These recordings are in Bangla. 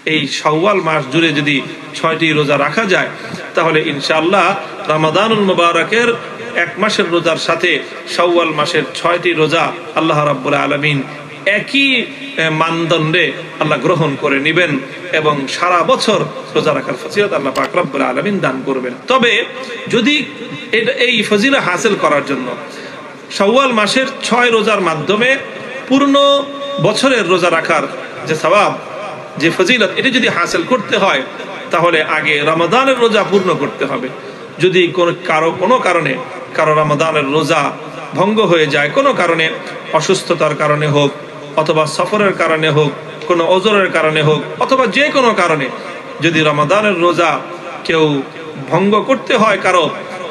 এই শাওয়াল মাস জুড়ে যদি 6টি রোজা রাখা যায় তাহলে ইনশাআল্লাহ রমাদানুল মুবারকের এক মাসের রোজার সাথে শাওয়াল মাসের 6টি রোজা আল্লাহ রাব্বুল আলামিন একই মানদণ্ডে আল্লাহ গ্রহণ করে নেবেন এবং সারা বছর রোজা রাখার ফজিলত আল্লাহ পাক রব্বুল আলামিন দান করবেন। তবে যদি এই ফজিলত হাসিল করার জন্য শাওয়াল মাসের 6 রোজার মাধ্যমে পূর্ণ বছরের রোজা রাখার যে সওয়াব, যে ফজিলত, এটা যদি হাসিল করতে হয় তাহলে আগে রমাদানের রোজা পূর্ণ করতে হবে। যদি কোনো কারণে কারো রমাদানের রোজা ভঙ্গ হয়ে যায়, কোনো কারণে অসুস্থতার কারণে হোক অথবা সফরের কারণে হোক, কোনো ওজরের কারণে হোক অথবা যে কোনো কারণে যদি রমাদানের রোজা কেউ ভঙ্গ করতে হয় কারো,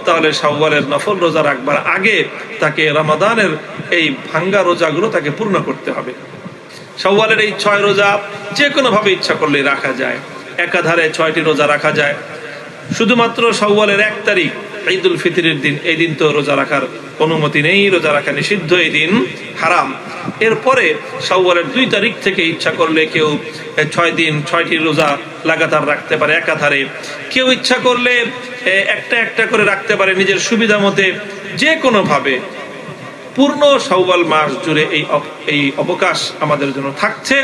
তাহলে শাওয়ালের নফল রোজা রাখবার আগে তাকে রমাদানের এই ভাঙ্গা রোজাগুলো তাকে পূর্ণ করতে হবে। শাওয়ালের এই 6 রোজা যে কোনোভাবে ইচ্ছা করলে রাখা যায়, একাধারে 6টি রোজা রাখা যায়। শুধুমাত্র শাওয়ালের 1 তারিখ ঈদুল ফিতরের দিন, এই দিন তো রোজা রাখার অনুমতি নেই, রোজা রাখা নিষিদ্ধ, এই দিন হারাম। এরপরে শাওয়ালের 2 তারিখ থেকে ইচ্ছা করলে কেউ 6 দিন 6টি রোজা লাগাতার রাখতে পারে একাধারে। কেউ ইচ্ছা করলে একটা একটা করে রাখতে পারে নিজের সুবিধা মতে। যে কোনোভাবে পূর্ণ শাওয়াল মাস জুড়ে এই অবকাশ আমাদের জন্য থাকছে।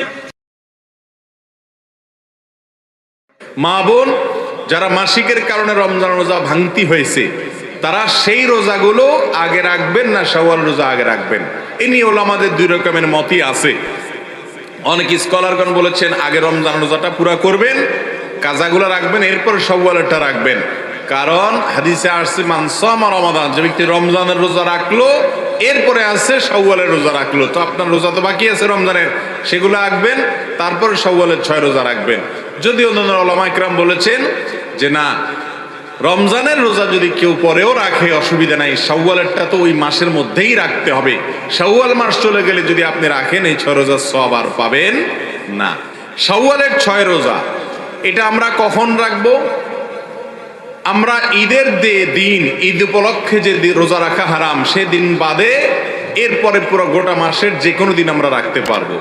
মা বোন যারা মাসিকের কারণে রমজান রোজা ভাঙতি হয়েছে, তারা সেই রোজাগুলো আগে রাখবেন না শাওয়াল রোজা আগে রাখবেন, এ নিয়ে ওলামাদের 2 রকমের মতই আছে। অনেক স্কলারগণ বলেছেন আগে রমজান রোজাটা পুরা করবেন, কাজাগুলো রাখবেন, এরপর শাওয়ালেরটা রাখবেন। কারণ হাদিসে আসছে মান সামা রমাদান, যে ব্যক্তি রমজানের রোজা রাখলো এরপরে আছে শাওয়ালের রোজা রাখলো, তো আপনার রোজা তো বাকি আছে রমজানের, সেগুলো রাখবেন, তারপর শাওয়ালের 6 রোজা রাখবেন। যদি অন্যান্য ওলামা ইকরাম বলেছেন যে না, রমজানের রোজা যদি কেউ পরেও রাখে অসুবিধা নাই, শাওয়ালেরটা তো ওই মাসের মধ্যেই রাখতে হবে। শাওয়াল মাস চলে গেলে যদি আপনি রাখেন এই 6 রোজার সওয়াব আর পাবেন না। শাওয়ালের 6 রোজা এটা আমরা কখন রাখবো? আমরা ঈদের দিন, ঈদ উপলক্ষে যে রোজা রাখা হারাম সেদিন বাদে এরপরে পুরো গোটা মাসের যে কোনো দিন আমরা রাখতে পারবো।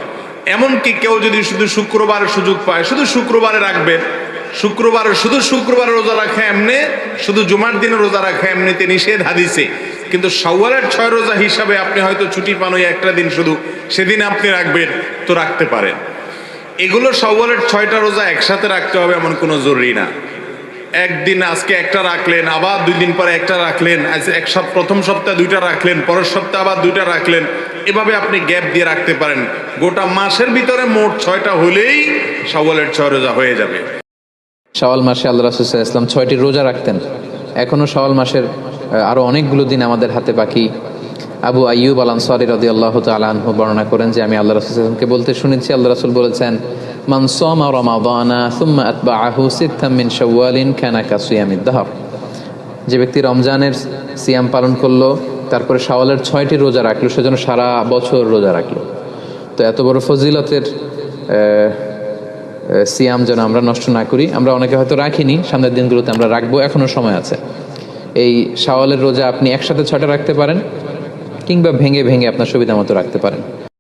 এমনকি কেউ যদি শুধু শুক্রবারের সুযোগ পায় শুধু শুক্রবারে রাখবেন, শুধু শুক্রবারে রোজা রাখা এমনি, শুধু জুমার দিনে রোজা রাখা এমনিতে নিষেধ হাদিসে। কিন্তু শাওয়ালের 6 রোজা হিসাবে আপনি হয়তো ছুটি পান ওই একটা দিন, শুধু সেদিন আপনি রাখবেন, তো রাখতে পারেন। এগুলো শাওয়ালের 6টা রোজা একসাথে রাখতে হবে এমন কোনো জরুরি না। একদিন আজকে একটা রাখলেন, আবার 2 দিন পরে একটা রাখলেন, প্রথম সপ্তাহে 2টা রাখলেন, পরের সপ্তাহে আবার 2টা রাখলেন, এভাবে আপনি গ্যাপ দিয়ে রাখতে পারেন। গোটা মাসের ভিতরে মোট 6টা হলেই শাওয়ালের 6 রোজা হয়ে যাবে। শাওয়াল মাসে আল্লাহ রাসূল সাল্লাল্লাহু আলাইহি ওয়াসাল্লাম 6টি রোজা রাখতেন। এখনো শাওয়াল মাসের আরো অনেকগুলো দিন আমাদের হাতে বাকি। আবু আইয়ুব আল আনসারী রাদিয়াল্লাহু তাআলা আনহু বর্ণনা করেন যে আমি আল্লাহ রাসূল সাল্লাল্লাহু আলাইহি ওয়াসাল্লামকে বলতে শুনেছি, আল্লাহ রাসূল বলেছেন, মান সামা রমাদানা সুম্মা আতবাআহু সিত্তাম মিন শাওয়ালিন কানা কাসিয়ামিদ দাহর। যে ব্যক্তি রমজানের সিয়াম পালন করলো, তারপরে শাওয়ালের 6টি রোজা রাখলো, সেজন্য সারা বছর রোজা রাখলো। তো এত বড় ফজিলতের সিয়াম যেন আমরা নষ্ট না করি। আমরা অনেকে হয়তো রাখিনি, সামনের দিনগুলোতে আমরা রাখবো, এখনো সময় আছে। এই শাওয়ালের রোজা আপনি একসাথে 6টা রাখতে পারেন কিংবা ভেঙে ভেঙে আপনার সুবিধা মতো রাখতে পারেন।